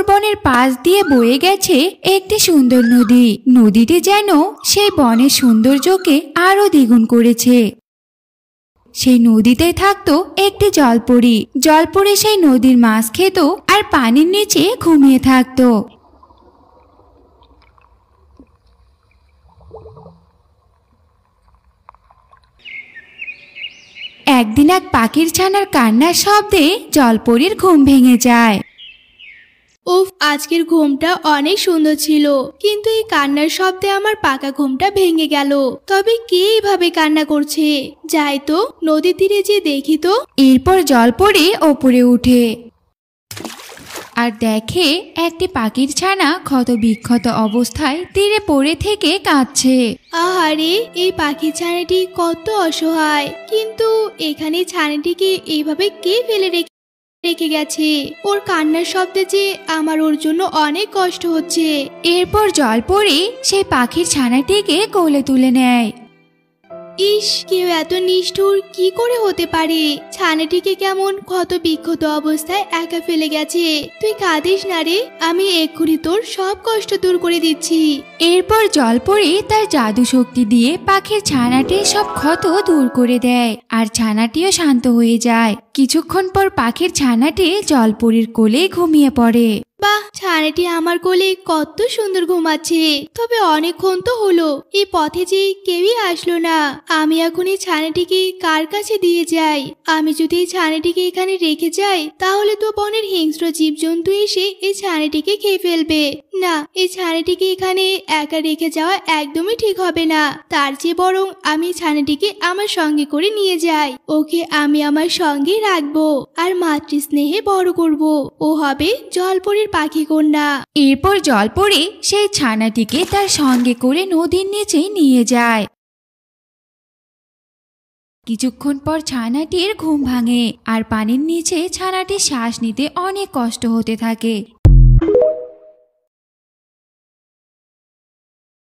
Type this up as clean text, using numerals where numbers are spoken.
সুন্দর বনের পাশ দিয়ে বয়ে গেছে একটি সুন্দর নদী। নদীটি যেন সেই বনের সৌন্দর্যকে আরো দ্বিগুণ করেছে। সেই নদীতে থাকতো একটি জলপরী। জলপরী সেই নদীর মাছ খেত আর পানির নিচে ঘুমিয়ে থাকতো। একদিন এক পাখির ছানার কান্নার শব্দে জলপরীর ঘুম ভেঙে যায়। উফ, আজকের ঘুমটা অনেক সুন্দর ছিল, কিন্তু এই কান্নার শব্দে আমার পাকা ঘুমটা ভেঙে গেল। তবে কে এইভাবে কান্না করছে? যাই তো, নদীর তীরে যে দেখি তো। এরপর জলপরী ওপরে উঠে আর দেখে একটি পাখির ছানা ক্ষত বিক্ষত অবস্থায় তীরে পড়ে থেকে কাঁদছে। আহারে, এই পাখি ছানাটি কত অসহায়। কিন্তু এখানে ছানাটিকে এইভাবে কে ফেলে রেখে গেছে? ওর কান্নার শব্দে যে আমার ওর জন্য অনেক কষ্ট হচ্ছে। এরপর জলপরী সেই পাখির ছানাটিকে কোলে তুলে নেয়। ইস, কেউ এত নিষ্ঠুর কি করে হতে পারে? ছানাটিকে কেমন ক্ষত বিক্ষত অবস্থায় একা ফেলে গেছে। তুই কাঁদিস না রে, আমি এক্ষুনি তোর সব কষ্ট দূর করে দিচ্ছি। এরপর জলপরী তার জাদু শক্তি দিয়ে পাখির ছানাটির সব ক্ষত দূর করে দেয় আর ছানাটিও শান্ত হয়ে যায়। কিছুক্ষণ পর পাখির ছানাটি জলপরীর কোলে ঘুমিয়ে পড়ে। বাহ, ছানাটি আমার কোলে কত সুন্দর ঘুমাচ্ছে। তবে অনেকক্ষণ তো হলো, এই পথে যে কেউই আসলো না। আমি এখন এই ছানাটিকে কার কাছে দিয়ে যাই? আমি যদি এই ছানাটিকে এখানে রেখে যাই, তাহলে তো বনের হিংস্র জীবজন্তু এসে এই ছানাটিকে খেয়ে ফেলবে। না, এই ছানাটিকে এখানে একা রেখে যাওয়া একদমই ঠিক হবে না। তার চেয়ে বরং আমি ছানাটিকে আমার সঙ্গে করে নিয়ে যাই। ওকে আমি আমার সঙ্গে রাখবো আর মাতৃস্নেহে বড় করব। ও হবে জলপরীর পাখি কন্যা। এরপর জলপরী সেই ছানাটিকে তার সঙ্গে করে নদীর নিচে নিয়ে যায়। কিছুক্ষণ পর ছানাটির ঘুম ভাঙে আর পানির নিচে ছানাটির শ্বাস নিতে অনেক কষ্ট হতে থাকে।